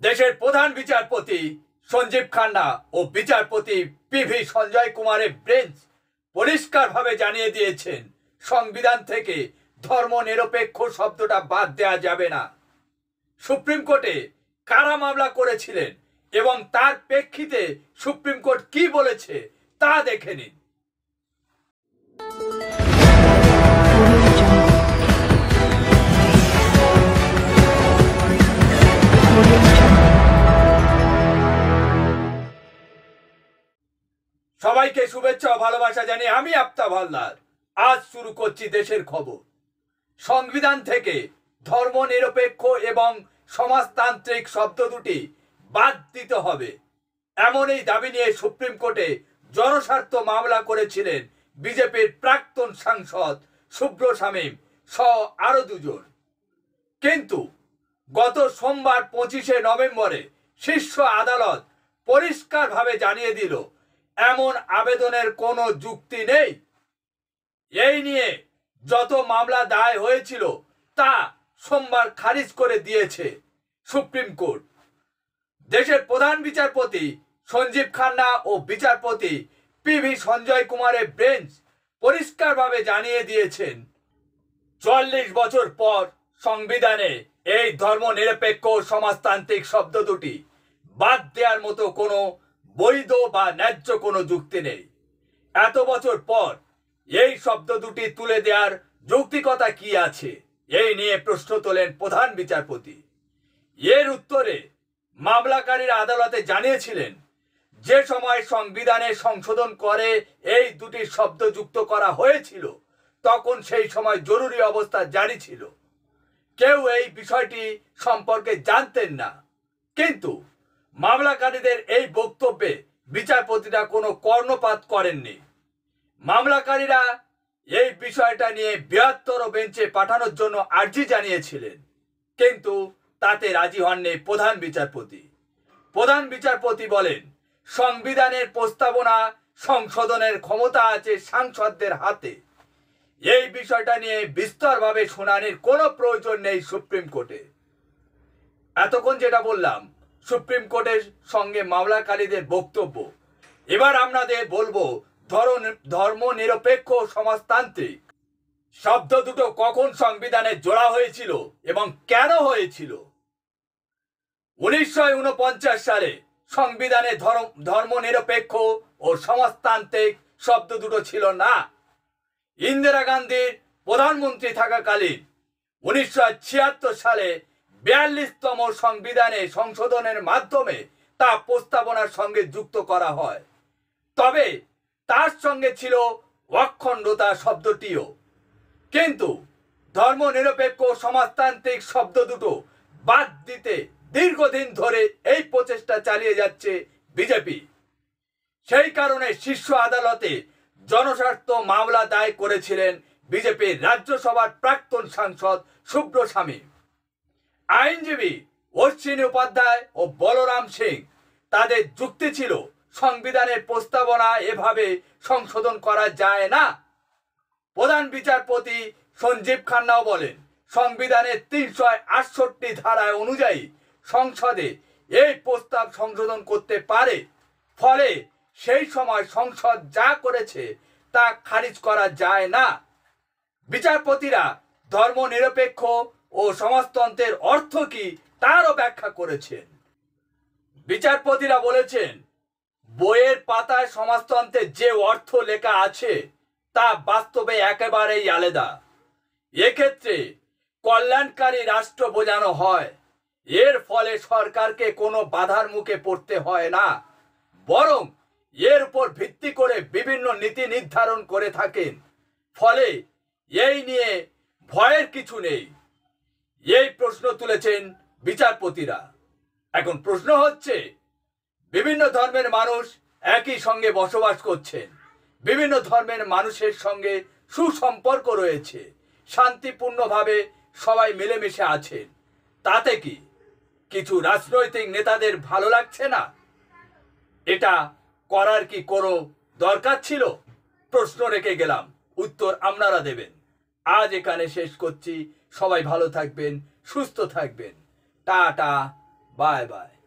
দেশের প্রধান বিচারপতি সঞ্জীব খান্না ও বিচারপতি পিভি সঞ্জয় কুমারের বেঞ্চ পরিষ্কারভাবে জানিয়ে দিয়েছেন, সংবিধান থেকে ধর্মনিরপেক্ষ শব্দটা বাদ দেওয়া যাবে না। সুপ্রিম কোর্টে কারা মামলা করেছিলেন এবং তার প্রেক্ষিতে সুপ্রিম কোর্ট কি বলেছে তা দেখে নিন। সবাইকে শুভেচ্ছা ও ভালোবাসা জানিয়ে আমি আফতাব হালদার আজ শুরু করছি দেশের খবর। সংবিধান থেকে ধর্মনিরপেক্ষ এবং সমাজতান্ত্রিক শব্দ দুটি বাদ দিতে হবে, এমন এই দাবি নিয়ে সুপ্রিম কোর্টে জনস্বার্থ মামলা করেছিলেন বিজেপির প্রাক্তন সাংসদ শুভ্র শামীম সহ আরো দুজন। কিন্তু গত সোমবার 25শে নভেম্বরে শীর্ষ আদালত পরিষ্কারভাবে জানিয়ে দিল, এমন আবেদনের কোনো যুক্তি নেই। এই নিয়ে যত মামলা দায় হয়েছিল তা সোমবার খারিজ করে দিয়েছে সুপ্রিম কোর্ট। দেশের প্রধান বিচারপতি সঞ্জীব খান্না ও বিচারপতি পিভি সঞ্জয় কুমারের বেঞ্চ পরিষ্কারভাবে জানিয়ে দিয়েছেন, ৪০ বছর পর সংবিধানে এই ধর্মনিরপেক্ষ সমাজতান্ত্রিক শব্দ দুটি বাদ দেওয়ার মতো কোনো বৈধ বা ন্যায্য কোনো যুক্তি নেই। এত বছর পর এই শব্দ দুটি তুলে দেওয়ার যৌক্তিকতা কি আছে, এই নিয়ে প্রশ্ন তোলেন প্রধান বিচারপতি। এর উত্তরে মামলাকারীরা আদালতে জানিয়েছিলেন, যে সময় সংবিধানে সংশোধন করে এই দুটি শব্দ যুক্ত করা হয়েছিল তখন সেই সময় জরুরি অবস্থা জারি ছিল। কেউ এই বিষয়টি সম্পর্কে জানতেন না। কিন্তু মামলাকারীদের এই বক্তব্যে বিচারপতিরা কোনো কর্ণপাত করেননি। মামলাকারীরা এই বিষয়টা নিয়ে বৃহত্তর বেঞ্চে পাঠানোর জন্য আর্জি জানিয়েছিলেন, কিন্তু তাতে রাজি হননি প্রধান বিচারপতি। প্রধান বিচারপতি বলেন, সংবিধানের প্রস্তাবনা সংশোধনের ক্ষমতা আছে সাংসদদের হাতে। এই বিষয়টা নিয়ে বিস্তরভাবে শুনানির কোনো প্রয়োজন নেই সুপ্রিম কোর্টে। এতক্ষণ যেটা বললাম সুপ্রিম কোর্টের সঙ্গে মামলাকারীদের বক্তব্য। এবার আপনাদের বলবো ধর্মনিরপেক্ষ সমাজতান্ত্রিক শব্দ দুটো কখন সংবিধানে জোড়া হয়েছিল এবং কেন হয়েছিল। 1949 সালে সংবিধানে ধর্মনিরপেক্ষ ও সমাজতান্ত্রিক শব্দ দুটো ছিল না। ইন্দিরা গান্ধীর প্রধানমন্ত্রী থাকাকালীন 1976 সালে 42তম সংবিধানে সংশোধনের মাধ্যমে তা প্রস্তাবনার সঙ্গে যুক্ত করা হয়। তবে তার সঙ্গে ছিল অখণ্ডতা শব্দটিও। কিন্তু ধর্মনিরপেক্ষ সমাজতান্ত্রিক শব্দ দুটো বাদ দিতে দীর্ঘদিন ধরে এই প্রচেষ্টা চালিয়ে যাচ্ছে বিজেপি। সেই কারণে শীর্ষ আদালতে জনস্বার্থ মামলা দায় করেছিলেন বিজেপির রাজ্যসভার প্রাক্তন সাংসদ শুভ্র শামীম। আইনজীবী অশ্বিনী উপাধ্যায় ও বলরাম সিং তাদের যুক্তি ছিল, সংবিধানের প্রস্তাবনা এভাবে সংশোধন করা যায় না। প্রধান বিচারপতি সঞ্জীব খান্নাও বলেন, সংবিধানের 368 ধারায় অনুযায়ী সংসদে এই প্রস্তাব সংশোধন করতে পারে। ফলে সেই সময় সংসদ যা করেছে তা খারিজ করা যায় না। বিচারপতিরা ধর্মনিরপেক্ষ ও সমাজতন্ত্রের অর্থ কি তারও ব্যাখ্যা করেছেন। বিচারপতিরা বলেছেন, বইয়ের পাতায় সমাজতন্ত্রের যে অর্থ লেখা আছে তা বাস্তবে একেবারেই আলাদা। এক্ষেত্রে কল্যাণকারী রাষ্ট্র বোঝানো হয়। এর ফলে সরকারকে কোনো বাধার মুখে পড়তে হয় না, বরং এর উপর ভিত্তি করে বিভিন্ন নীতি নির্ধারণ করে থাকেন। ফলে এই নিয়ে ভয়ের কিছু নেই। এই প্রশ্ন তুলেছেন বিচারপতিরা। এখন প্রশ্ন হচ্ছে, বিভিন্ন ধর্মের মানুষ একই সঙ্গে বসবাস করছেন, বিভিন্ন ধর্মের মানুষের সঙ্গে সুসম্পর্ক রয়েছে, শান্তিপূর্ণভাবে সবাই মিলেমিশে আছেন। তাতে কি কিছু রাজনৈতিক নেতাদের ভালো লাগছে না? এটা করার কি কোনো দরকার ছিল? প্রশ্ন রেখে গেলাম, উত্তর আপনারা দেবেন। আজ এখানে শেষ করছি। সবাই ভালো থাকবেন, সুস্থ থাকবেন। Tata, bye bye.